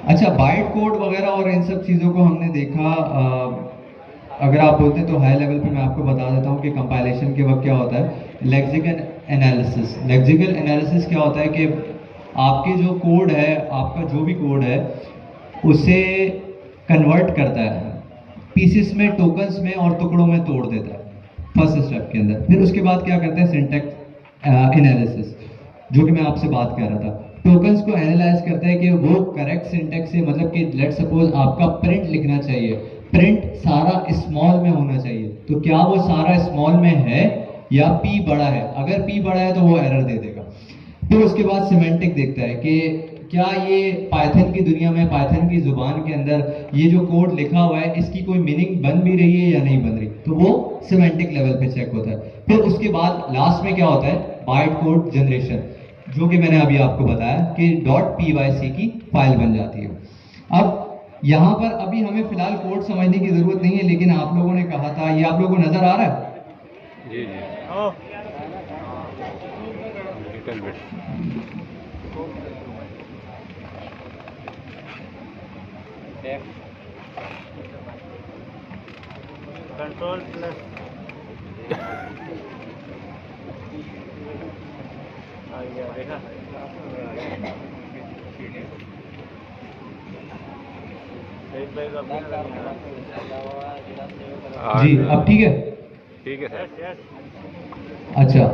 अच्छा, byte code वगैरह और इन सब चीज़ों को हमने देखा। अगर आप बोलते हैं तो हाई लेवल पे मैं आपको बता देता हूँ कि कंपाइलेशन के वक्त क्या होता है। लेक्सिकल एनालिसिस, लेक्सिकल एनालिसिस क्या होता है कि आपके जो कोड है, आपका जो भी कोड है उसे कन्वर्ट करता है पीसेस में, टोकन्स में और टुकड़ों में तोड़ देता है फर्स्ट स्टेप के अंदर। फिर उसके बाद क्या करते हैं, सिंटैक्स एनालिसिस, जो कि मैं आपसे बात कर रहा था। टोकन्स को एनालाइज करता है कि वो करेक्ट सिंटैक्स से, मतलब कि लेट सपोज आपका प्रिंट लिखना चाहिए, प्रिंट सारा स्मॉल में होना चाहिए, तो क्या वो सारा स्मॉल में है या पी बड़ा है। अगर पी बड़ा है तो वो एरर दे देगा। फिर उसके बाद सिमेंटिक देखता है कि क्या ये पाइथन की दुनिया में, पाइथन की जुबान के अंदर ये जो कोड लिखा हुआ है इसकी कोई मीनिंग बन भी रही है या नहीं बन रही, तो वो सिमेंटिक लेवल पे चेक होता है। फिर उसके बाद लास्ट में क्या होता है, बाइट कोड जनरेशन, जो कि मैंने अभी आपको बताया कि .pyc की फाइल बन जाती है। अब यहां पर अभी हमें फिलहाल कोड समझने की जरूरत नहीं है, लेकिन आप लोगों ने कहा था, ये आप लोगों को नजर आ रहा है? जी जी लिटिल बिट। कंट्रोल प्लस आ गया, देखा? सही प्राइस आपने लगाया। जी, अब ठीक है। ठीक है सर। Yes yes. अच्छा,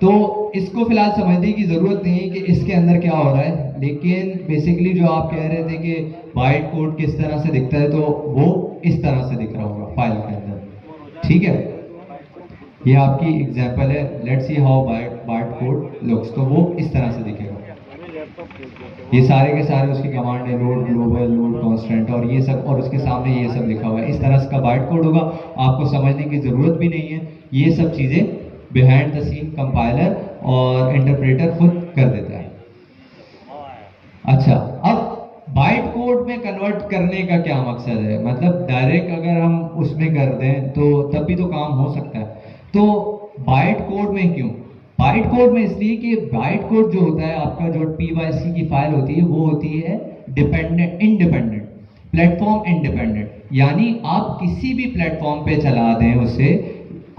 तो इसको फिलहाल समझने की जरूरत नहीं है कि इसके अंदर क्या हो रहा है, लेकिन बेसिकली जो आप कह रहे थे कि बाइट कोड किस तरह से दिखता है, तो वो इस तरह से दिख रहा होगा फाइल के अंदर। ठीक है, ये आपकी एग्जांपल है, let's see how byte code looks, तो वो इस तरह से दिखेगा। ये सारे के सारे उसकी कमांड है, लोड ग्लोबल, लोड कांस्टेंट और ये सब, और उसके सामने ये सब लिखा हुआ है। इस तरह का बाइट कोड होगा, आपको समझने की जरूरत भी नहीं है। ये सब चीजें बिहाइंड द सीन कंपाइलर और इंटरप्रेटर खुद कर देता है। अच्छा, अब बाइट कोड में कन्वर्ट करने का क्या मकसद है, मतलब डायरेक्ट अगर हम उसमें कर दें तो तब भी तो काम हो सकता है। तो बाइट कोड में क्यों, बाइट कोड में इसलिए कि बाइट कोड जो होता है आपका, जो पीवाईसी की फाइल होती है, वो होती है डिपेंडेंट, इंडिपेंडेंट, प्लेटफॉर्म इंडिपेंडेंट। यानी आप किसी भी प्लेटफॉर्म पे चला दें उसे,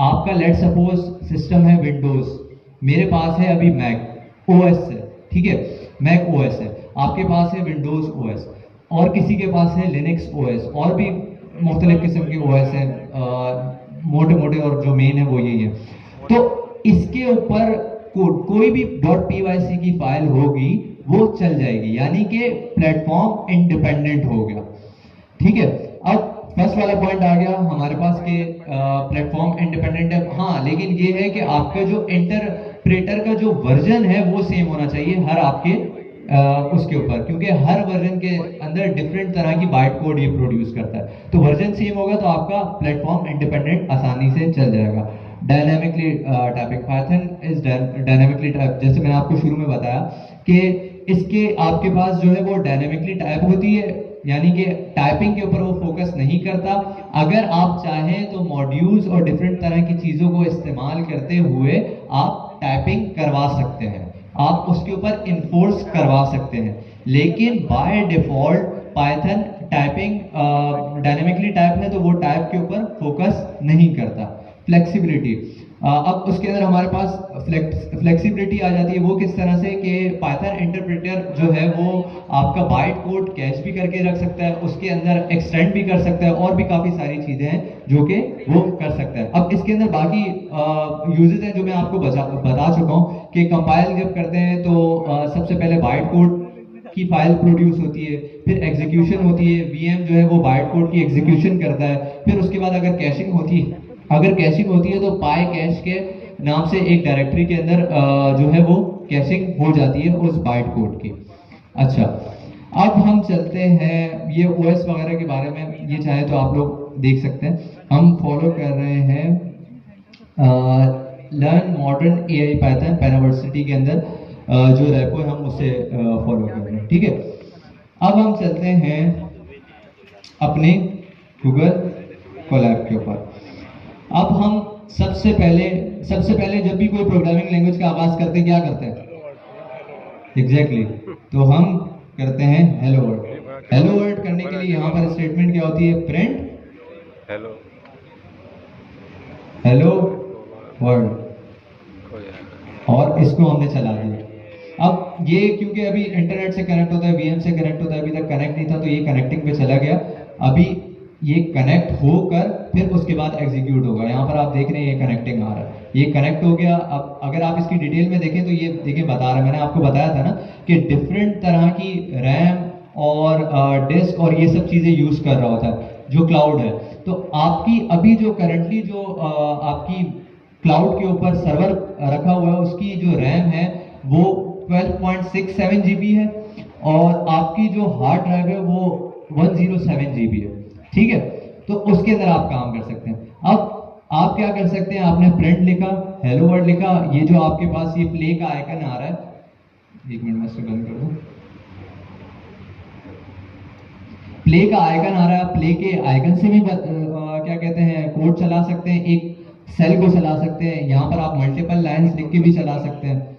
आपका लेट सपोज सिस्टम है विंडोज, मेरे पास है अभी मैक ओएस है, ठीक है, मैक ओएस है, आपके पास है विंडोज ओएस, और किसी के पास है लिनक्स ओएस, और भी मुख्तलिफ किस्म के ओएस हैं, मोटे मोटे, और जो मेन है वो यही है। तो इसके ऊपर कोई भी .pyc की फाइल होगी वो चल जाएगी, यानी कि प्लेटफॉर्म इंडिपेंडेंट हो गया। ठीक है, अब फर्स्ट वाला पॉइंट आ गया हमारे पास के प्लेटफॉर्म इंडिपेंडेंट है। हाँ, लेकिन ये है कि आपका जो इंटरप्रेटर का जो वर्जन है वो सेम होना चाहिए हर आपके उसके ऊपर, क्योंकि हर वर्जन के अंदर डिफरेंट तरह की बाइट कोड ये प्रोड्यूस करता है। तो वर्जन सेम होगा तो आपका प्लेटफॉर्म इंडिपेंडेंट आसानी से चल जाएगा। Dynamically typing, Python is dynamically type, जैसे मैंने आपको शुरू में बताया कि इसके आपके पास जो है वो डायनामिकली टाइप होती है, यानी कि टाइपिंग के ऊपर वो फोकस नहीं करता। अगर आप चाहें तो मॉड्यूल्स और डिफरेंट तरह की चीजों को इस्तेमाल करते हुए आप टाइपिंग करवा सकते हैं, आप उसके ऊपर इन्फोर्स करवा सकते हैं। लेकिन by default Python typing dynamically type है तो वो टाइप के ऊपर फोकस नहीं करता। फ्लेक्सिबिलिटी, अब उसके अंदर हमारे पास फ्लेक्सिबिलिटी आ जाती है। वो किस तरह से कि पाइथन इंटरप्रेटर जो है वो आपका बाइट कोड कैच भी करके रख सकता है, उसके अंदर एक्सटेंड भी कर सकता है, और भी काफी सारी चीजें हैं जो कि वो कर सकता है। अब इसके अंदर बाकी यूजेस हैं जो मैं आपको बता चुका हूँ कि कंपाइल जब करते हैं तो सबसे पहले बाइट कोड की फाइल प्रोड्यूस होती है, फिर एग्जीक्यूशन होती है, वीएम जो है वो बाइट कोड की एग्जीक्यूशन करता है। फिर उसके बाद अगर कैशिंग होती है, तो पाई कैश के नाम से एक डायरेक्टरी के अंदर जो है वो कैशिंग हो जाती है उस बाइट कोड की। अच्छा, अब हम चलते हैं ये ओएस वगैरह के बारे में, ये चाहे तो आप लोग देख सकते हैं। हम फॉलो कर रहे हैं लर्न मॉडर्न एआई पाइथन पेनावर्सिटी के अंदर जो रेपो है हम उसे फॉलो कर रहे हैं। ठीक है, अब हम चलते हैं अपने गूगल कोलैब के ऊपर। अब हम सबसे पहले जब भी कोई प्रोग्रामिंग लैंग्वेज का आगाज करते हैं क्या करते हैं? एग्जैक्टली, तो हम करते हैं हेलो वर्ल्ड। हेलो वर्ड करने के लिए यहाँ पर स्टेटमेंट क्या होती है, प्रिंट हेलो हेलो वर्ड, हो जाएगा। और इसको हमने चला दिया। अब ये क्योंकि अभी इंटरनेट से कनेक्ट होता है, वीएम से कनेक्ट होता है, अभी तक कनेक्ट नहीं था तो ये कनेक्टिंग पे चला गया। अभी ये कनेक्ट होकर फिर उसके बाद एग्जीक्यूट होगा। यहाँ पर आप देख रहे हैं ये कनेक्टिंग आ रहा है, ये कनेक्ट हो गया। अब अगर आप इसकी डिटेल में देखें तो ये देखिए बता रहा है, मैंने आपको बताया था ना कि डिफरेंट तरह की रैम और डिस्क और ये सब चीजें यूज कर रहा होता है जो क्लाउड है। तो आपकी अभी जो करंटली जो आपकी क्लाउड के ऊपर सर्वर रखा हुआ है उसकी जो रैम है वो 12.67 जीबी है और आपकी जो हार्ड ड्राइव है वो 107 जीबी है। ठीक है, तो उसके अंदर आप काम कर सकते हैं। अब आप क्या कर सकते हैं, आपने प्रिंट लिखा, हेलो वर्ड लिखा, ये जो आपके पास ये प्ले का आइकन आ रहा है, एक मिनट में इसको बंद कर दूं। प्ले का आइकन आ रहा है, आप प्ले के आइकन से भी क्या कहते हैं कोड चला सकते हैं, एक सेल को चला सकते हैं। यहाँ पर आप मल्टीपल लाइंस लिख के भी चला सकते हैं।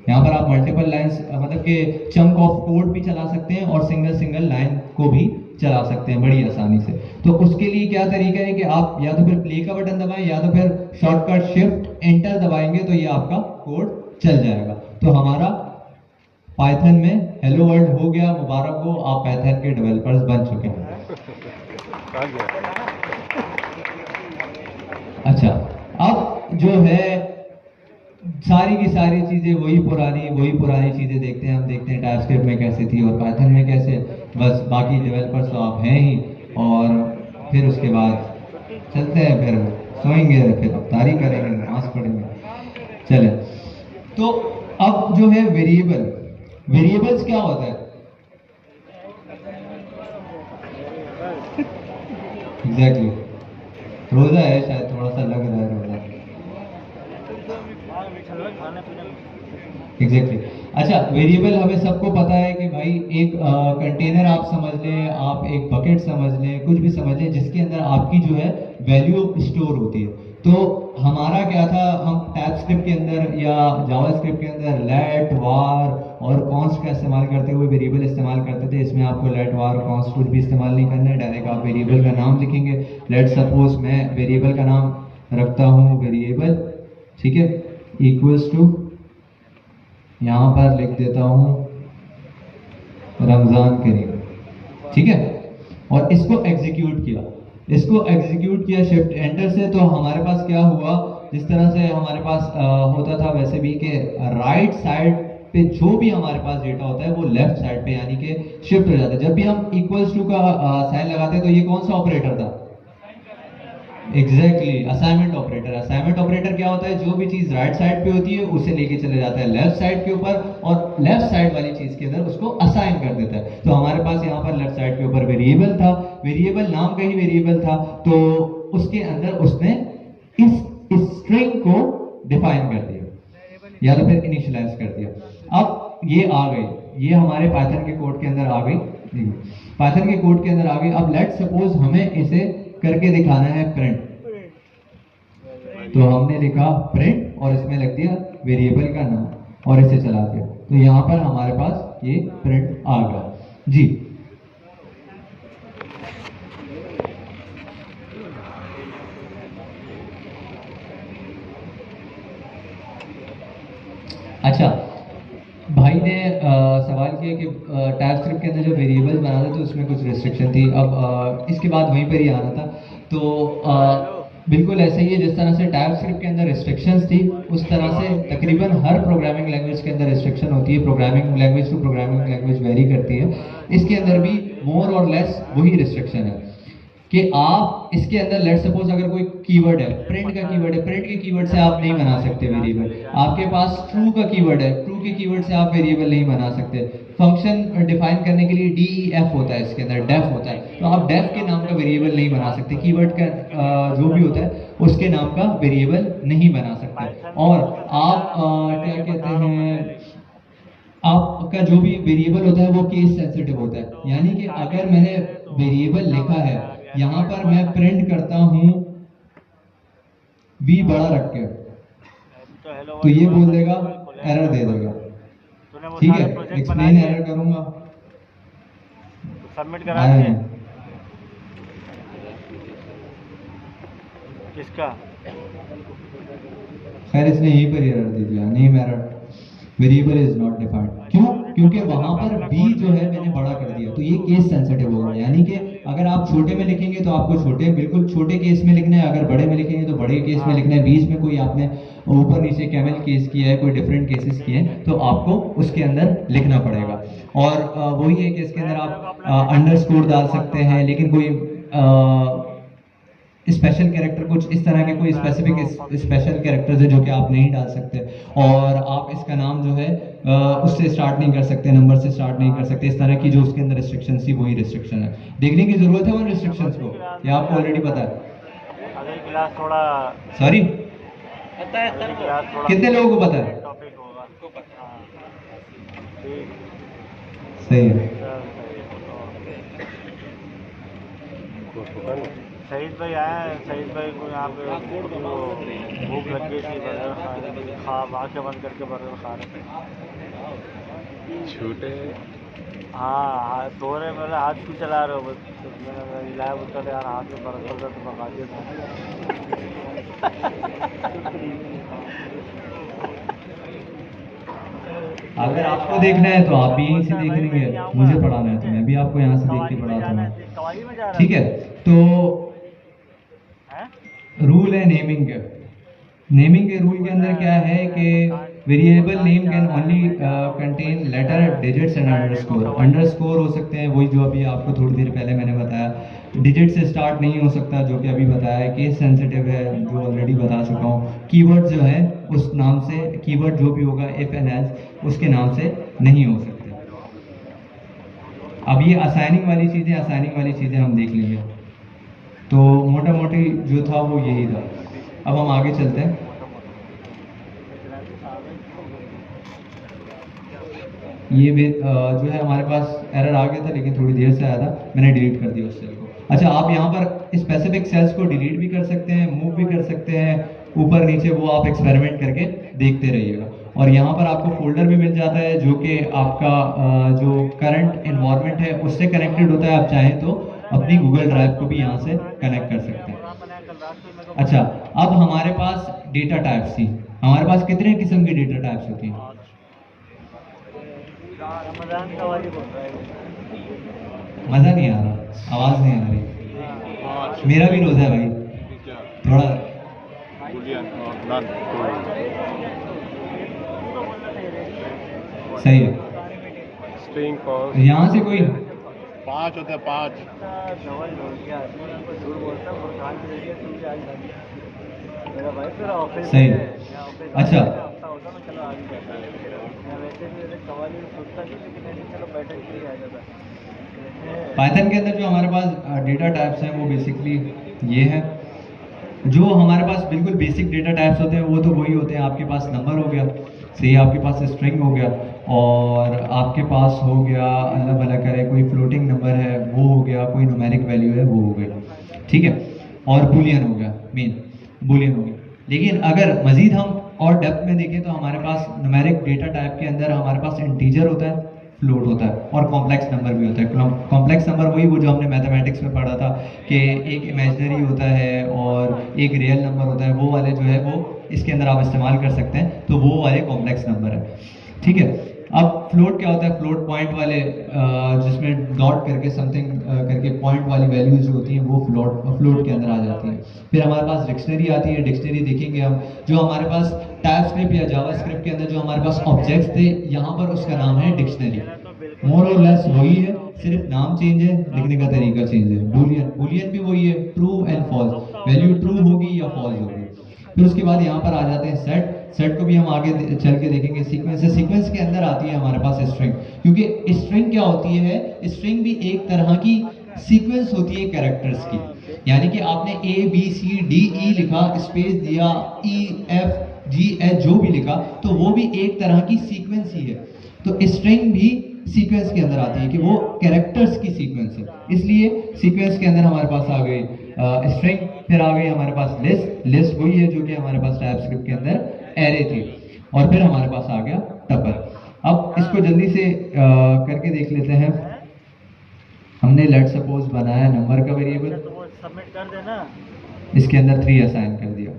यहाँ पर आप मल्टीपल लाइंस मतलब के चंक ऑफ कोड भी चला सकते हैं और सिंगल सिंगल लाइन को भी चला सकते हैं बड़ी आसानी से। तो उसके लिए क्या तरीका है कि आप या तो फिर प्ले का बटन दबाएं या तो फिर शॉर्टकट शिफ्ट एंटर दबाएंगे तो ये आपका कोड चल जाएगा। तो हमारा पाइथन में हेलो वर्ल्ड हो गया, मुबारक हो, आप पाइथन के डेवलपर्स बन चुके हैं। आ गया। अच्छा, अब जो है सारी की सारी चीजें वही पुरानी चीजें देखते हैं। हम देखते हैं टाइपस्क्रिप्ट में कैसे थी और पाइथन में कैसे, बस बाकी डेवलपर्स तो आप हैं ही। और फिर उसके बाद चलते हैं, फिर सोएंगे, फिर अफ्तारी करेंगे, नमाज पढ़ेंगे। चले, तो अब जो है वेरिएबल्स क्या होता है? एग्जैक्टली, रोजा है शायद, थोड़ा सा लग रहा है रोजा। एग्जैक्टली। अच्छा, वेरिएबल हमें सबको पता है कि भाई एक कंटेनर आप समझ लें, आप एक बकेट समझ लें, कुछ भी समझ लें जिसके अंदर आपकी जो है वैल्यू स्टोर होती है। तो हमारा क्या था, हम टाइपस्क्रिप्ट के अंदर या जावास्क्रिप्ट के अंदर लेट, वार और कॉन्स्ट का इस्तेमाल करते हुए वेरिएबल इस्तेमाल करते थे। इसमें आपको लेट, वार, कॉन्स्ट कुछ भी इस्तेमाल नहीं करना है, डायरेक्ट आप वेरिएबल का नाम लिखेंगे। लेट सपोज मैं वेरिएबल का नाम रखता हूँ वेरिएबल, ठीक है, इक्वल्स टू, यहां पर लिख देता हूं रमजान करीम, ठीक है, और इसको एग्जीक्यूट किया शिफ्ट एंटर से। तो हमारे पास क्या हुआ, जिस तरह से हमारे पास होता था वैसे भी कि राइट साइड पे जो भी हमारे पास डेटा होता है वो लेफ्ट साइड पे यानी कि शिफ्ट हो जाता है। जब भी हम इक्वल्स टू का साइन लगाते हैं तो ये कौन सा ऑपरेटर था? Exactly, assignment operator. Assignment operator क्या होता है, जो भी चीज राइट साइड पे होती है उसे लेके चले जाता है लेफ्ट साइड के ऊपर और लेफ्ट साइड वाली चीज के अंदर उसको असाइन कर देता है। तो हमारे पास यहाँ पर लेफ्ट साइड के ऊपर वेरिएबल था, वेरिएबल नाम का ही वेरिएबल था, तो उसके अंदर उसने इस स्ट्रिंग को डिफाइन कर दिया या तो फिर इनिशियलाइज कर दिया। अब ये आ गई, ये हमारे पाइथन के कोड के अंदर आ गई, पाइथन के कोड के अंदर आ गई। अब लेट सपोज हमें इसे करके दिखाना है प्रिंट, तो हमने लिखा प्रिंट और इसमें लग दिया वेरिएबल का नाम और इसे चला दिया, तो यहां पर हमारे पास ये प्रिंट आ गया जी। अच्छा, भाई ने सवाल किया कि टाइपस्क्रिप्ट के अंदर जो वेरिएबल्स बनाते तो उसमें कुछ रिस्ट्रिक्शन थी। अब इसके बाद वहीं पर ही आना था, तो बिल्कुल ऐसा ही है जिस तरह से टाइपस्क्रिप्ट के अंदर रिस्ट्रिक्शंस थी उस तरह से तकरीबन हर प्रोग्रामिंग लैंग्वेज के अंदर रिस्ट्रिक्शन होती है। Programming language to programming language vary करती है। इसके अंदर भी मोर और लेस वही रिस्ट्रिक्शन है कि आप इसके अंदर लेट सपोज अगर कोई कीवर्ड है, प्रिंट का कीवर्ड है, प्रिंट के कीवर्ड से आप नहीं बना सकते वेरिएबल। आपके पास ट्रू का कीवर्ड है, ट्रू के कीवर्ड से आप वेरिएबल नहीं बना सकते। फंक्शन डिफाइन करने के लिए DEF होता है, इसके अंदर डेफ होता है, तो आप डेफ के नाम का वेरिएबल नहीं बना सकते। कीवर्ड का जो भी होता है उसके नाम का वेरिएबल नहीं बना सकते। और आप क्या कहते हैं, आपका जो भी वेरिएबल होता है वो केस सेंसिटिव होता है, यानी कि अगर मैंने वेरिएबल लिखा है, यहां पर मैं प्रिंट करता हूं बी बड़ा रख के, तो ये बोल देगा, एरर दे देगा, ठीक है, एक्सप्लेन एरर करूंगा। सबमिट करा आया दिए? है। किसका? खैर इसने यहीं पर एरर दे दिया, name error, variable is not defined. क्यों? क्योंकि वहां पर बी जो है मैंने बड़ा कर दिया, तो ये केस सेंसिटिव होगा। यानी कि अगर आप छोटे में लिखेंगे तो आपको छोटे, बिल्कुल छोटे केस में लिखना है, अगर बड़े में लिखेंगे तो बड़े केस में लिखना है। बीच में कोई आपने ऊपर नीचे कैमल केस किया है, कोई डिफरेंट केसेस किए हैं, तो आपको उसके अंदर लिखना पड़ेगा। और वही है कि इसके अंदर आप अंडरस्कोर डाल सकते हैं, लेकिन कोई स्पेशल कैरेक्टर, कुछ इस तरह के कोई स्पेसिफिक स्पेशल कैरेक्टर्स है जो कि आप नहीं डाल सकते। और आप इसका नाम जो है उससे स्टार्ट नहीं कर सकते, नंबर से स्टार्ट नहीं कर सकते। इस तरह की जो उसके अंदर रिस्ट्रिक्शन थी वही रिस्ट्रिक्शन है। देखने की जरूरत है उन रिस्ट्रिक्शंस को, या आपको ऑलरेडी पता है? अगली क्लास थोड़ा सॉरी, पता है सर, क्लास थोड़ा कितने लोगों को पता है? टॉपिक होगा। हाँ, ठीक। सही है। शहीद भाई आए हैं, शहीद भाई को यहाँ पे वो भूख लग गई थी, बर्गर खा आँखें बंद करके बर्गर खा रहे थे। छूटे हाँ, धो रहे, मतलब हाथ क्यों चला रहे हो? बस मैंने हिलाया, बोलता यार हाथ में बर्गर था तो भगा दिया था। अगर आपको देखना है तो आप भी यहीं से देख लेंगे, मुझे पढ़ाना है तो मैं भी आपको यहाँ से देख के पढ़ाता हूँ। कवाली में जा रहा ठीक है, तो है? रूल है नेमिंग के। नेमिंग के रूल के अंदर क्या है कि variable name can only contain letter, digits and underscore. Underscore हो सकते हैं वही जो अभी आपको थोड़ी देर पहले मैंने बताया। डिजिट से स्टार्ट नहीं हो सकता, जो कि अभी बताया है। केस सेंसिटिव है, जो ऑलरेडी बता चुका हूँ। कीवर्ड जो है उस नाम से, कीवर्ड जो भी होगा इफ एंड एल्स, उसके नाम से नहीं हो सकते। अब ये असाइनिंग वाली चीज़ें हम देख लेंगे। तो मोटा मोटी जो था वो यही था। अब हम आगे चलते हैं। ये भी जो है हमारे पास एरर आ गया था, लेकिन थोड़ी देर से आया था, मैंने डिलीट कर दिया उस सेल को। अच्छा, आप यहाँ पर स्पेसिफिक सेल्स को डिलीट भी कर सकते हैं, मूव भी कर सकते हैं ऊपर नीचे, वो आप एक्सपेरिमेंट करके देखते रहिएगा। और यहाँ पर आपको फोल्डर भी मिल जाता है जो कि आपका जो करंट इन्वायरमेंट है उससे कनेक्टेड होता है। आप चाहें तो अपनी गूगल ड्राइव को भी यहाँ से कनेक्ट कर सकते हैं। अच्छा, अब हमारे पास डेटा टाइप्स थी। हमारे पास कितने किस्म की डेटा टाइप्स होती हैं? मजा नहीं आ रहा, आवाज नहीं आ रही। मेरा भी रोजा है भाई, थोड़ा सही है। स्ट्रिंग कॉल यहाँ से कोई 5 होते हैं, 5 सही। अच्छा, पाइथन के अंदर जो हमारे पास डेटा टाइप्स हैं वो बेसिकली ये है। जो हमारे पास बिल्कुल बेसिक डेटा टाइप्स होते हैं वो तो वही होते हैं। आपके पास नंबर हो गया, सही, आपके पास स्ट्रिंग हो गया, और आपके पास हो गया अल्लाह भला करे कोई फ्लोटिंग नंबर है वो हो गया, कोई न्यूमेरिक वैल्यू है वो हो गया, ठीक है, और बुलियन हो गया, मेन बुलियन हो गया। लेकिन अगर मजीद हम और डेप्थ में देखें तो हमारे पास न्यूमेरिक डेटा टाइप के अंदर हमारे पास इंटीजर होता है, फ्लोट होता है, और कॉम्प्लेक्स नंबर भी होता है। कॉम्प्लेक्स नंबर वही वो जो हमने मैथमेटिक्स में पढ़ा था कि एक इमेजिनरी होता है और एक रियल नंबर होता है, वो वाले जो है वो इसके अंदर आप इस्तेमाल कर सकते हैं, तो वो वाले कॉम्प्लेक्स नंबर है, ठीक है। अब फ्लोट क्या होता है? फ्लोट पॉइंट वाले जिसमें डॉट करके समथिंग करके पॉइंट वाली वैल्यूज जो होती हैं वो फ्लोट के अंदर आ जाती हैं। फिर हमारे पास डिक्शनरी आती है। डिक्शनरी देखेंगे हम, जो हमारे पास टाइपस्क्रिप्ट या जावास्क्रिप्ट के अंदर जो हमारे पास ऑब्जेक्ट्स थे, यहाँ पर उसका नाम है डिक्शनरी। मोर और लेस वही है, सिर्फ नाम चेंज है, लिखने का तरीका चेंज है। बुलियन भी वही है, true and false, value true होगी या फॉल्स होगी। फिर उसके बाद यहाँ पर आ जाते हैं सेट को भी हम आगे चल के देखेंगे। सीक्वेंस के अंदर आती है हमारे पास स्ट्रिंग, क्योंकि स्ट्रिंग क्या होती है? स्ट्रिंग भी एक तरह की सीक्वेंस होती है कैरेक्टर्स की। यानी कि आपने ABCDE लिखा, स्पेस दिया, EFGH जो भी लिखा, तो वो भी एक तरह की सीक्वेंस ही है। तो स्ट्रिंग भी सीक्वेंस के अंदर आती है कि वो कैरेक्टर्स की सीक्वेंस है, इसलिए सीक्वेंस के अंदर हमारे पास आ गई स्ट्रिंग। फिर आ गई हमारे पास लिस्ट वही है जो कि हमारे पास टाइपस्क्रिप्ट के अंदर एरे थी, और फिर हमारे पास आ गया टपल। अब इसको जल्दी से करके देख लेते हैं हमने लेट सपोज बनाया नंबर का वेरिएबल, तो वो सबमिट कर देना। इसके अंदर 3 असाइन कर दिया।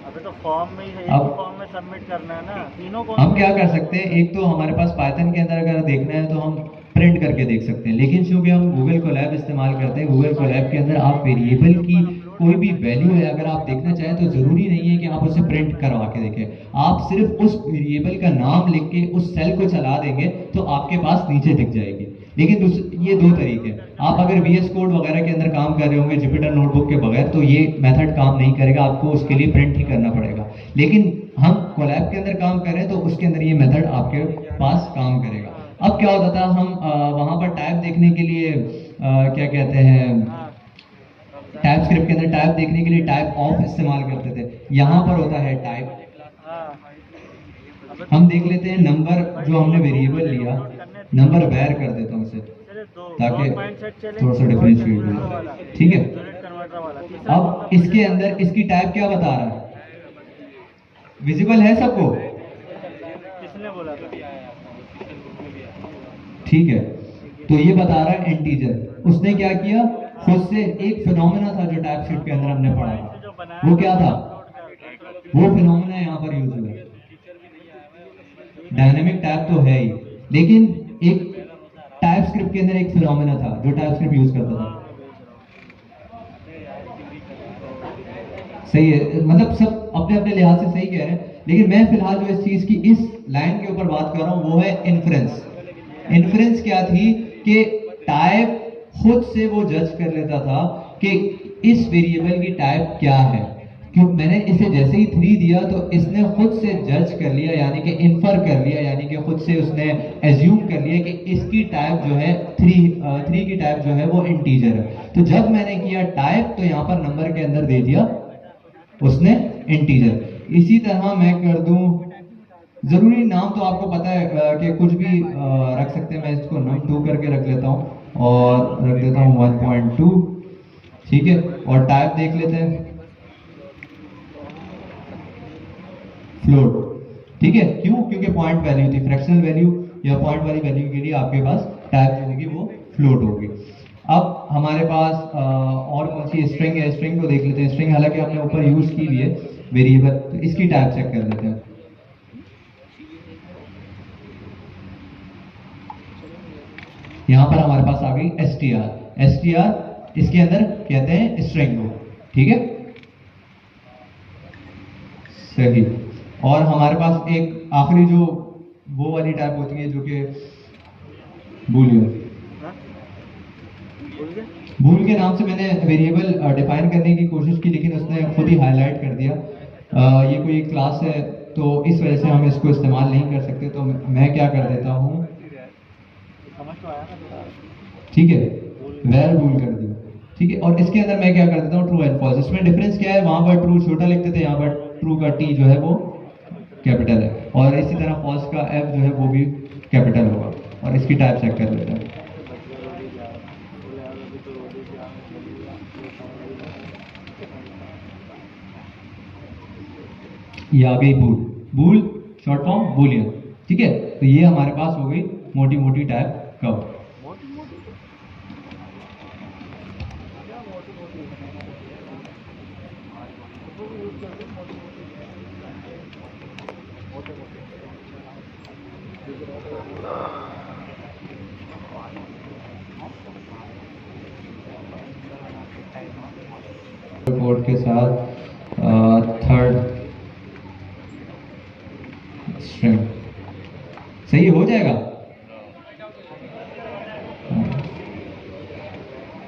अबे तो फॉर्म में ही है, एक अब ही फॉर्म में सबमिट करना है ना, तीनों कौन हम क्या कर सकते हैं, एक तो हमारे पास पाइथन के अंदर अगर देखना है तो हम प्रिंट करके देख सकते हैं, लेकिन चूंकि हम गूगल कोलैब इस्तेमाल करते हैं, गूगल कोलैब के अंदर आप वेरिएबल की कोई भी वैल्यू है अगर आप देखना चाहें तो जरूरी नहीं है कि आप उसे प्रिंट करवा के देखें, आप सिर्फ उस वेरिएबल का नाम लिख के उस सेल को चला देंगे तो आपके पास नीचे दिख जाएगी। लेकिन ये दो तरीके हैं, आप अगर VS कोड वगैरह के अंदर काम कर रहे होंगे जुपिटर नोटबुक के बगैर तो ये मेथड काम नहीं करेगा, आपको उसके लिए प्रिंट ही करना पड़ेगा। लेकिन हम कोलैब के अंदर काम कर रहे हैं तो उसके अंदर ये मेथड आपके पास काम करेगा। अब क्या होता था, हम वहां पर टाइप देखने के लिए क्या कहते हैं, टाइप स्क्रिप्ट के अंदर टाइप देखने के लिए टाइप ऑफ इस्तेमाल करते थे, यहाँ पर होता है टाइप। हम देख लेते हैं नंबर जो हमने वेरिएबल लिया, नंबर वेर कर देता हूँ इसे ताकि थोड़ा सा डिफरेंशिएट हो, ठीक है। अब इसके अंदर इसकी टाइप क्या बता रहा है, विजिबल है सबको, किसने बोला था? ठीक है। तो ये बता रहा है इंटीजर। उसने क्या किया, खुद से एक फिनोमेना था जो टाइप शीट के अंदर हमने पढ़ा था, वो क्या था, वो फिनोमेना यहाँ पर यूज हुआ है। डायनेमिक टाइप तो है ही, लेकिन एक टाइप स्क्रिप्ट के अंदर एक फिनोमेना था जो टाइप स्क्रिप्ट यूज करता था। सही है, मतलब सब अपने अपने लिहाज से सही कह रहे हैं, लेकिन मैं फिलहाल जो इस चीज की इस लाइन के ऊपर बात कर रहा हूं वो है इन्फ्रेंस। इन्फ्रेंस क्या थी कि टाइप खुद से वो जज कर लेता था कि इस वेरिएबल की टाइप क्या है, क्यों मैंने इसे जैसे ही 3 दिया तो इसने खुद से जज कर लिया, यानी कि इन्फर कर लिया, यानी कि खुद से उसने एज्यूम कर लिया कि इसकी टाइप जो है 3 की टाइप जो है वो इंटीजर है। तो जब मैंने किया टाइप तो यहाँ पर नंबर के अंदर दे दिया उसने इंटीजर। इसी तरह मैं कर दूं, जरूरी नाम तो आपको पता है कि कुछ भी रख सकते हैं, मैं इसको num2 करके रख लेता हूं और रख देता हूं 1.2, ठीक है। और टाइप देख लेते हैं फ्लोट, ठीक है। क्यों, क्योंकि पॉइंट वैल्यू थी, फ्रैक्शनल वैल्यू या पॉइंट वाली वैल्यू के लिए आपके पास टाइप जो होगी वो फ्लोट होगी। अब हमारे पास और कौन सी स्ट्रिंग है, स्ट्रिंग को देख लेते हैं। स्ट्रिंग हालांकि हमने ऊपर यूज की हुई है वेरिएबल, तो इसकी टाइप चेक कर लेते हैं। यहां पर हमारे पास आ गई str, str इसके अंदर कहते हैं स्ट्रिंग को, ठीक है, सही। और हमारे पास एक आखिरी जो वो वाली टाइप होती है जो कि बूलियन, बूल के नाम से मैंने वेरिएबल डिफाइन करने की कोशिश की, लेकिन उसने खुद ही हाईलाइट कर दिया ये कोई क्लास है तो इस वजह से हम इसको इस्तेमाल नहीं कर सकते, तो मैं क्या कर देता हूँ, ठीक है, वेर बूल कर दिया, ठीक है। और इसके अंदर मैं क्या कर देता हूँ, ट्रू एंड फॉल्स। इसमें डिफरेंस क्या है, वहां पर ट्रू छोटा लिखते थे, यहाँ पर ट्रू का टी जो है वो कैपिटल है, और इसी तरह फॉल्स का एफ जो है वो भी कैपिटल होगा। और इसकी टाइप चेक कर लेते हैं, ये आ गई बूल, बूल शॉर्ट फॉर्म बूलियन, ठीक है। तो ये हमारे पास हो गई मोटी मोटी टाइप कव। कोड के साथ थर्ड स्ट्रिंग सही हो जाएगा,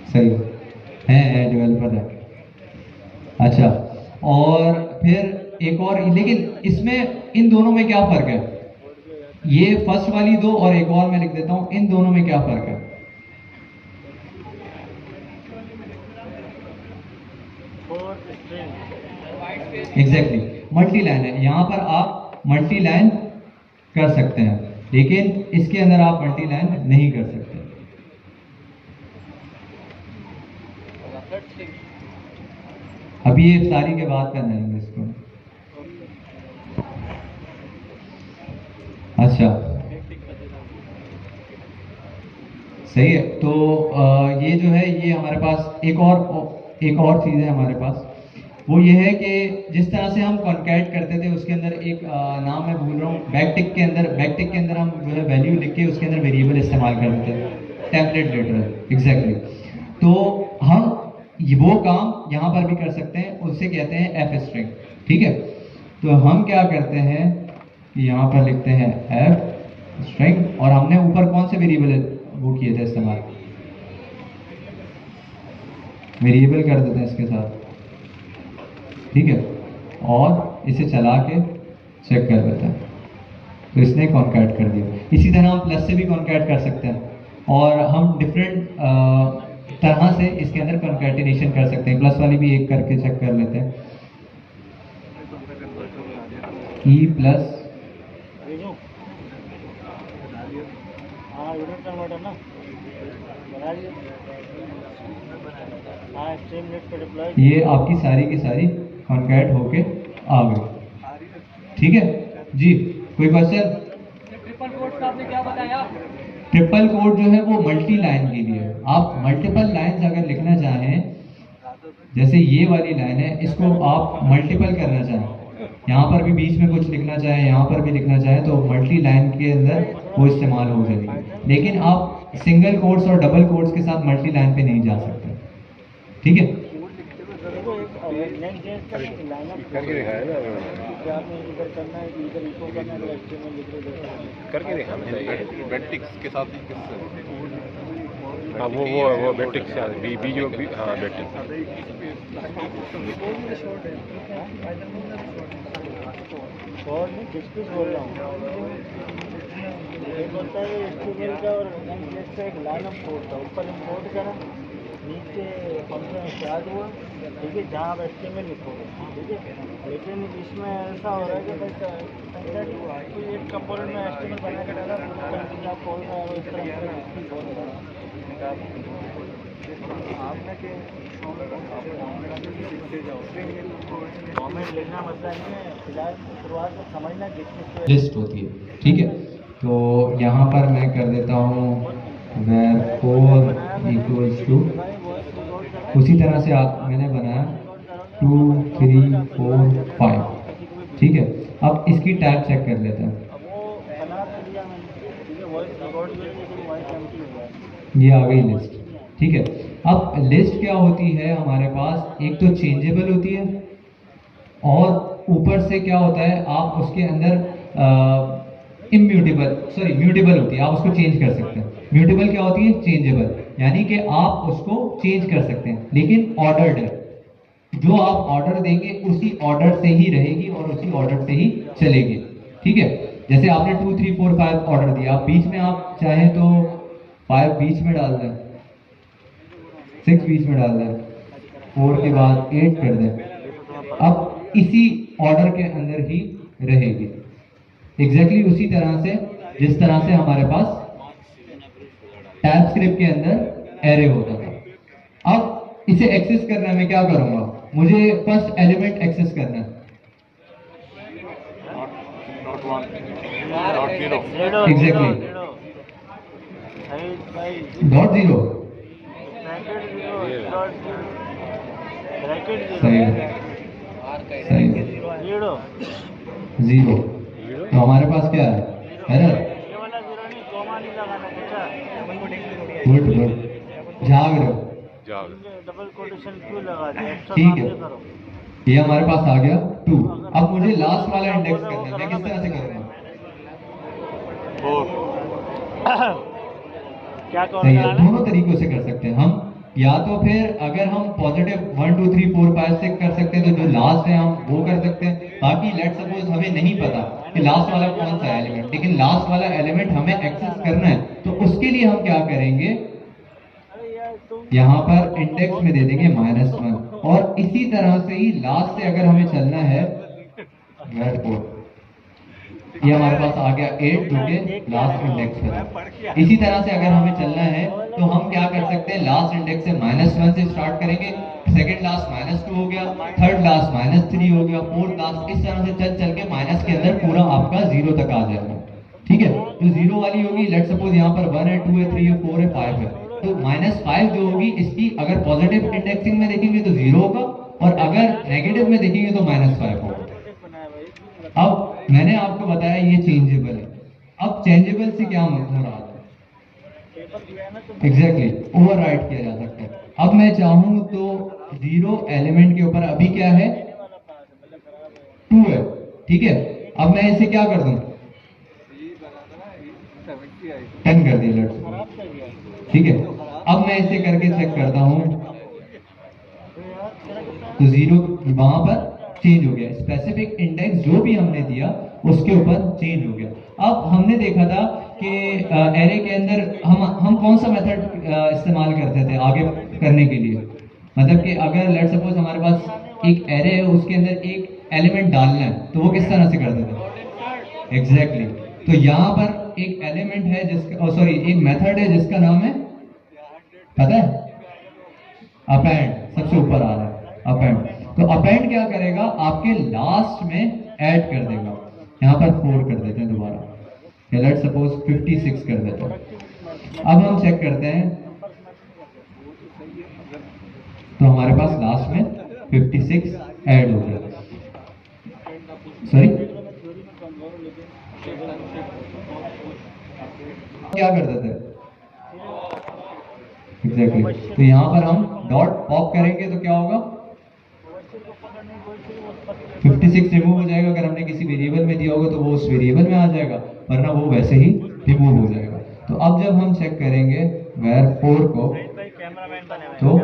सही है डेवलपर है। अच्छा, और फिर एक और, लेकिन इसमें इन दोनों में क्या फर्क है, ये फर्स्ट वाली दो और एक और मैं लिख देता हूं, इन दोनों में क्या फर्क है, एग्जैक्टली मल्टी लाइन है। यहां पर आप मल्टी लाइन कर सकते हैं, लेकिन इसके अंदर आप मल्टी लाइन नहीं कर सकते। अभी ये सारी के बाद करना है इसको। अच्छा, सही है। तो ये जो है ये हमारे पास एक और चीज़ है हमारे पास, वो ये है कि जिस तरह से हम कॉन्कैट करते थे उसके अंदर एक नाम मैं भूल रहा हूँ, बैकटिक के अंदर हम जो है वैल्यू लिख के उसके अंदर वेरिएबल इस्तेमाल करते थे, टेम्पलेट लिटरल एग्जैक्टली। तो हम वो काम यहाँ पर भी कर सकते हैं, उससे कहते हैं एफ स्ट्रिंग। ठीक है, तो हम क्या करते हैं कि यहाँ पर लिखते हैं एफ स्ट्रिंग, और हमने ऊपर कौन से वेरिएबल वो किए थे इस्तेमाल, वेरिएबल कर देते हैं इसके साथ। ठीक है, और इसे चला के चेक कर लेते हैं, तो इसने कॉन्कैट कर दिया। इसी तरह हम प्लस से भी कॉन्कैट कर सकते हैं, और हम डिफरेंट तरह से इसके अंदर कॉन्कैटिनेशन कर सकते हैं। प्लस वाली भी एक करके चेक कर लेते हैं, ई प्लस ये आपकी सारी की सारी कॉन्कैट होके आ गई। ठीक है जी, कोई क्वेश्चन? ट्रिपल कोड का आपने क्या बताया? ट्रिपल कोड जो है वो मल्टी लाइन के लिए, आप मल्टीपल लाइंस अगर लिखना चाहें, जैसे ये वाली लाइन है, इसको आप मल्टीपल करना चाहें, यहाँ पर भी बीच में कुछ लिखना चाहें, यहाँ पर भी लिखना चाहें, तो मल्टी लाइन के अंदर वो इस्तेमाल हो जाएगी। लेकिन आप सिंगल कोड्स और डबल कोड्स के साथ मल्टी लाइन पे नहीं जा सकते। ठीक है, करके दिखाया ना, करके दिखाना चाहिए बेटिक्स के साथ ही किससे। हाँ वो बेटिक्स से बी जो भी, हाँ बेटिक्स। और मैं किस बोल रहा हूँ, एक होता है एचटीएमएल का और नेक्स्ट एक लाइन ऑफ कोड था, ऊपर इंपोर्ट करा, नीचे फंक्शन स्टार्ट हुआ। ठीक है, जहाँ आप एचटीएमएल लिखोगे। ठीक है, लेकिन इसमें ऐसा हो रहा है कि भाई कोई एक कंपोनेंट में एचटीएमएल बना के डाला, पूरा आप खोल रहा है, इस तरह से बोल रहा कमेंट लिखना मतलब नहीं है, फिलहाल शुरुआत में समझना जिसमें लिस्ट होती है। ठीक है, तो यहाँ पर मैं कर देता हूँ where 4 इक्वल्स टू, उसी तरह से आप मैंने बनाया 2 3 4 5। ठीक है, अब इसकी टैब चेक कर लेते हैं। ये आ गई लिस्ट। ठीक है, अब लिस्ट क्या होती है हमारे पास, एक तो चेंजेबल होती है, और ऊपर से क्या होता है, आप उसके अंदर म्यूटेबल होती है, आप उसको चेंज कर सकते हैं। म्यूटेबल क्या होती है? चेंजेबल, यानी कि आप उसको चेंज कर सकते हैं, लेकिन ऑर्डर्ड है। जो आप ऑर्डर देंगे उसी ऑर्डर से ही रहेगी और उसी ऑर्डर से ही चलेगी। ठीक है, जैसे आपने 2 3 4 5 ऑर्डर दिया, आप बीच में आप चाहें तो 5 बीच में डाल दें, 6 बीच में डाल दें, 4 के बाद 8 कर दें, अब इसी ऑर्डर के अंदर ही रहेगी। एग्जैक्टली उसी तरह से जिस तरह से हमारे पास टैब स्क्रिप्ट के अंदर एरे होता था। अब इसे एक्सेस करने में क्या करूंगा, मुझे फर्स्ट एलिमेंट एक्सेस करना है। एग्जैक्टली .0 सही है, सही है, 0। तो हमारे पास क्या है, एरर। गुड गुड, जाग रहे हो, डबल कोटेशन क्यों लगा दिया? ठीक है, ये हमारे पास आ गया 2। अब मुझे लास्ट वाला इंडेक्स करना है, मैं किस तरह से करूंगा? क्या सही है, दोनों तरीकों से कर सकते हैं हम, या तो फिर अगर हम पॉजिटिव 1 2 3 4 5 6 कर सकते हैं, तो जो लास्ट है हम वो कर सकते हैं। बाकी लेट सपोज हमें नहीं पता कि लास्ट वाला कौन सा एलिमेंट, लेकिन लास्ट वाला एलिमेंट हमें एक्सेस करना है, तो उसके लिए हम क्या करेंगे, यहाँ पर इंडेक्स में दे देंगे -1, और इसी तरह से ही लास्ट से अगर हमें चलना है where 4, ये हमारे पास आ गया 8 जो कि लास्ट इंडेक्स है। इसी तरह से अगर हमें चलना है तो हम क्या कर सकते हैं, लास्ट इंडेक्स से -1 से स्टार्ट करेंगे, सेकंड लास्ट -2 हो गया, थर्ड लास्ट -3 हो गया, फोर्थ लास्ट, इस तरह से चल चल के माइनस के अंदर पूरा आपका 0 तक आ जाएगा। ठीक है, तो 0 वाली होगी, लेट सपोज यहाँ पर 1 है, 2 है, 3 है, 4 है, 5 है, तो -5 जो होगी इसकी अगर पॉजिटिव इंडेक्सिंग में देखेंगे तो 0 होगा, और अगर नेगेटिव में देखेंगे तो -5 होगा। अब मैंने आपको बताया ये चेंजेबल है, अब चेंजेबल से क्या हो रहा है, एग्जैक्टली ओवरराइड किया जा सकता है। अब मैं चाहूं तो 0 एलिमेंट के ऊपर अभी क्या है 2 है, ठीक है, अब मैं इसे क्या कर दूं 10 कर दिया लेट्स, ठीक है, अब मैं इसे करके चेक करता हूं तो 0 वहां पर चेंज हो गया, स्पेसिफिक इंडेक्स जो भी हमने दिया उसके ऊपर चेंज हो गया। अब हमने देखा था कि एरे के अंदर हम कौन सा मेथड इस्तेमाल करते थे आगे करने के लिए, मतलब कि अगर लेट सपोज हमारे पास एक एरे है उसके अंदर एक एलिमेंट डालना है तो वो किस तरह से करते थे, एग्जैक्टली तो यहाँ पर एक एलिमेंट है जिसका सॉरी एक मेथड है जिसका नाम है पता है अपेंड, सबसे ऊपर आ रहा है अपेंड। तो अपेंड क्या करेगा आपके लास्ट में ऐड कर देगा, यहाँ पर 4 कर देते हैं दोबारा, लेट सपोज 56 कर देते हैं। अब हम चेक करते हैं तो हमारे पास लास्ट में 56 ऐड हो गया, सॉरी क्या कर देते हैं एग्जैक्टली तो यहाँ पर हम डॉट पॉप करेंगे तो क्या होगा 56 रिमूव हो जाएगा, अगर हमने किसी वेरिएबल में दिया होगा तो वो उस वेरिएबल में आ जाएगा, वरना वो वैसे ही रिमूव हो जाएगा। तो अब जब हम चेक करेंगे var 4 को तो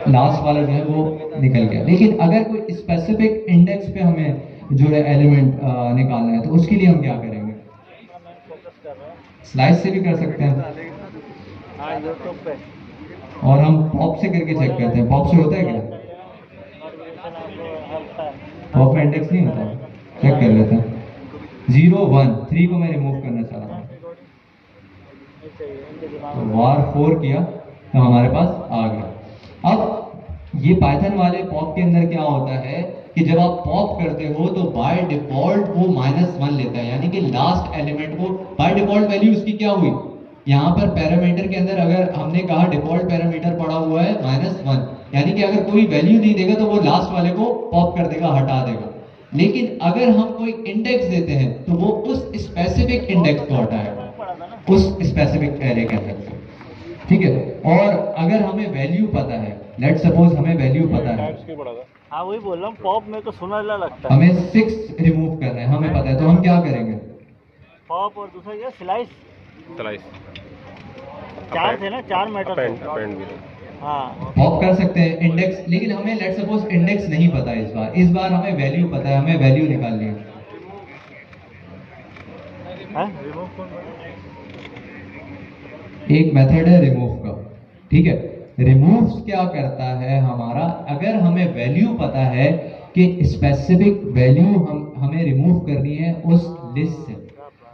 लास्ट वाला जो है वो निकल गया, लेकिन अगर कोई स्पेसिफिक इंडेक्स पे हमें जो है एलिमेंट निकालना है तो उसके लिए हम क्या करेंगे, स्लाइस से भी कर सकते हैं और हम पॉप से करके चेक करते हैं, पॉप से होता है क्या, पॉप में इंडेक्स नहीं होता, चेक कर लेते हैं 0 1 3 को मैं रिमूव करना चाह रहा हूँ तो var 4 किया तो हमारे पास आ गया। अब ये पाइथन वाले पॉप के अंदर क्या होता है कि जब आप पॉप करते हो तो बाय डिफॉल्ट वो -1 लेता है, यानी कि लास्ट एलिमेंट को बाय डिफॉल्ट वैल्यू उसकी क्या हुई, यहाँ पर पैरामीटर के अंदर अगर हमने कहा डिफॉल्ट पैरामीटर पड़ा हुआ है -1, यानी कि अगर कोई वैल्यू नहीं देगा तो वो लास्ट वाले को पॉप कर देगा, हटा देगा। लेकिन अगर हम कोई इंडेक्स देते हैं तो वो उस स्पेसिफिक इंडेक्स को हटाएगा उस स्पेसिफिक एरे के अंदर से, ठीक है। और अगर हमें वैल्यू पता है, लेट सपोज हमें वैल्यू पता है, हाँ वही बोल रहा हूँ, पॉप में तो सुनहरा लगता है, हमें 6 रिमूव करना है, हमें पता है, तो हम क्या करेंगे पॉप और दूसरा क्या स्लाइस, स्लाइस 4 थे ना, 4 मैटर अपेंड भी हाँ पॉप कर सकते हैं इंडेक्स, लेकिन हमें लेट सपोज इंडेक्स नहीं पता है, इस बार हमें वैल्यू पता है, हमें वैल्यू निकालनी है। रिमूव कौन, एक मेथड है रिमूव का, ठीक है, रिमूव क्या करता है हमारा, अगर हमें वैल्यू पता है कि स्पेसिफिक वैल्यू हमें रिमूव करनी है उस लिस्ट से,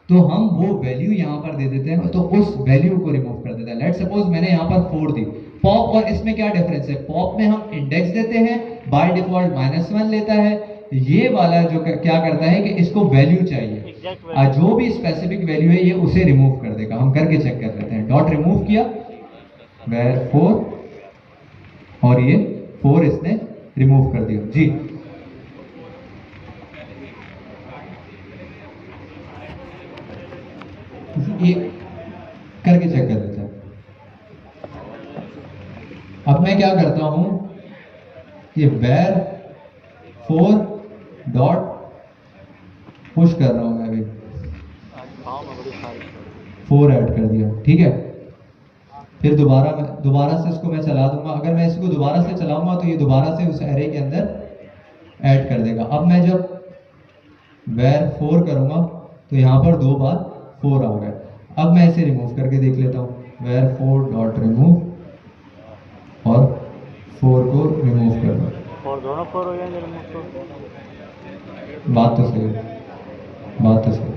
तो हम वो वैल्यू यहाँ पर दे देते हैं, तो उस वैल्यू को रिमूव कर देते हैं। लेट सपोज मैंने यहाँ पर 4 दी, पॉप और इसमें क्या डिफरेंस है, पॉप में हम इंडेक्स देते हैं, बाय डिफॉल्ट -1 लेता है, ये वाला जो क्या करता है कि इसको वैल्यू चाहिए, जो भी स्पेसिफिक वैल्यू है ये उसे रिमूव कर देगा। हम करके चेक कर लेते हैं, डॉट रिमूव किया var 4 और ये 4 इसने रिमूव कर दिया जी। ये करके चेक कर लेते हैं। अब मैं क्या करता हूं, ये var 4 डॉट पुश कर रहा हूं मैं अभी, 4 ऐड कर दिया, ठीक है। फिर दोबारा से इसको मैं चला दूंगा, अगर मैं इसको दोबारा से चलाऊंगा तो ये दोबारा से उस एरे के अंदर ऐड कर देगा। अब मैं जब var 4 करूंगा तो यहाँ पर 2 बार 4 आ गया। अब मैं इसे रिमूव करके देख लेता हूँ, var 4 डॉट रिमूव और 4 को रिमूव कर दो, और दोनों 4 हो जाएंगे रिमूव, बात तो सही, बात तो सही।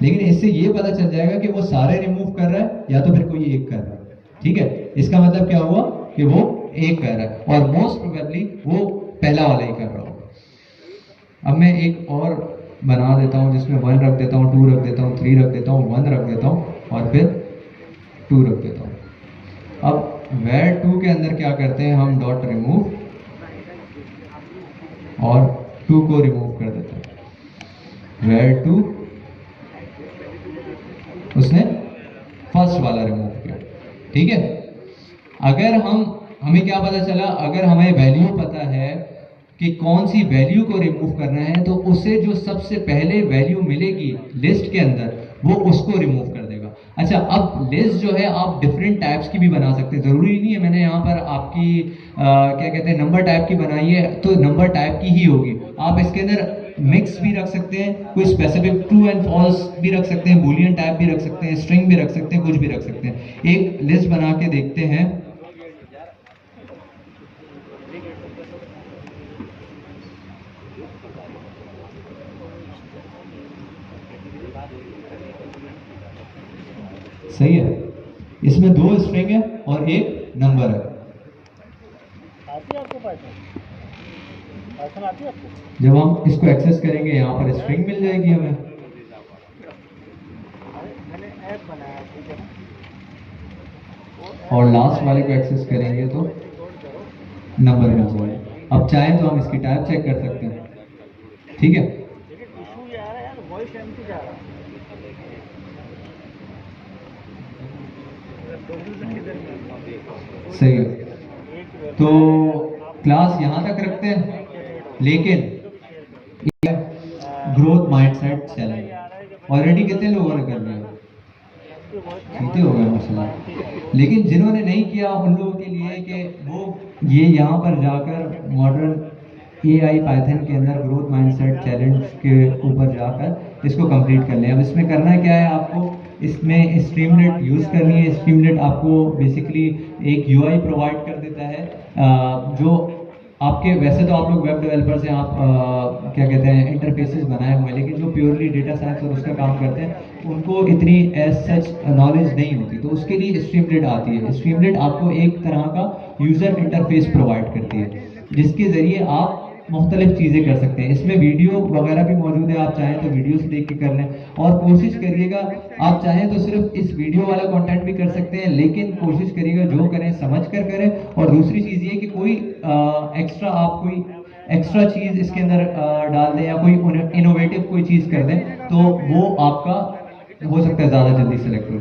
लेकिन इससे ये पता चल जाएगा कि वो सारे रिमूव कर रहा है या तो फिर कोई एक कर रहा है, ठीक है। इसका मतलब क्या हुआ कि वो एक कर रहा है और मोस्ट प्रोबेबली वो पहला वाला ही कर रहा होगा। अब मैं एक और बना देता हूँ जिसमें 1 रख देता हूँ, 2 रख देता हूँ, 3 रख देता हूँ, 1 रख देता हूँ और फिर 2 रख देता हूँ। अब where to के अंदर क्या करते हैं हम, डॉट रिमूव और 2 को रिमूव कर देते हैं। where to उसने फर्स्ट वाला रिमूव किया, ठीक है। अगर हमें क्या पता चला, अगर हमें वैल्यू पता है कि कौन सी वैल्यू को रिमूव करना है, तो उसे जो सबसे पहले वैल्यू मिलेगी लिस्ट के अंदर वो उसको रिमूव कर देगा। अच्छा, अब लिस्ट जो है आप डिफरेंट टाइप्स की भी बना सकते हैं, ज़रूरी नहीं है मैंने यहाँ पर आपकी क्या कहते हैं नंबर टाइप की बनाई है तो नंबर टाइप की ही होगी। आप इसके अंदर मिक्स भी रख सकते हैं, कोई स्पेसिफिक ट्रू एंड फॉल्स भी रख सकते हैं, बूलियन टाइप भी रख सकते हैं, स्ट्रिंग भी रख सकते हैं, कुछ भी रख सकते हैं। एक लिस्ट बना के देखते हैं। सही है, इसमें 2 स्ट्रिंग है और 1 नंबर है। आती है आपको पाइथन? पाइथन आती है आपको? जब हम इसको एक्सेस करेंगे यहाँ पर स्ट्रिंग मिल जाएगी हमें, मैंने ऐप बनाया, ठीक है ना, और लास्ट वाले को एक्सेस करेंगे तो नंबर मिल जाएगा। अब चाहे तो हम इसकी टाइप चेक कर सकते हैं, ठीक है। लेकिन इशू ये आ रहा है यार, वॉइस एम्प्टी जा रहा है। सही है, तो क्लास यहाँ तक रखते हैं, लेकिन ग्रोथ माइंडसेट चैलेंज ऑलरेडी कितने लोगों ने कर लिया, ठीक हो गया माशाल्लाह। लेकिन जिन्होंने नहीं किया उन लोगों के लिए कि वो ये यहाँ पर जाकर मॉडर्न AI पाइथन के अंदर ग्रोथ माइंडसेट चैलेंज के ऊपर जाकर इसको कंप्लीट कर लें। अब इसमें करना क्या है, आपको इसमें स्ट्रीमलेट यूज़ करनी है। स्ट्रीमलेट आपको बेसिकली एक UI प्रोवाइड कर देता है जो आपके, वैसे तो आप लोग वेब डेवलपर्स हैं, आप क्या कहते हैं इंटरफेसेस बनाए हुए हैं, लेकिन जो प्योरली डेटा साइंस और उसका काम करते हैं उनको इतनी एज सच नॉलेज नहीं होती, तो उसके लिए स्ट्रीमलेट आती है। स्ट्रीमलेट आपको एक तरह का यूज़र इंटरफेस प्रोवाइड करती है जिसके ज़रिए आप मुख्तलिफ चीज़ें कर सकते हैं। इसमें वीडियो वगैरह भी मौजूद है, आप चाहें तो वीडियोस देख के कर लें, और कोशिश करिएगा आप चाहें तो सिर्फ इस वीडियो वाला कंटेंट भी कर सकते हैं, लेकिन कोशिश करिएगा जो करें समझ कर करें। और दूसरी चीज़ ये कि कोई एक्स्ट्रा आप कोई एक्स्ट्रा चीज़ इसके अंदर डाल दें या कोई इनोवेटिव कोई चीज़ कर दें तो वो आपका हो सकता है ज़्यादा जल्दी सेलेक्ट हो।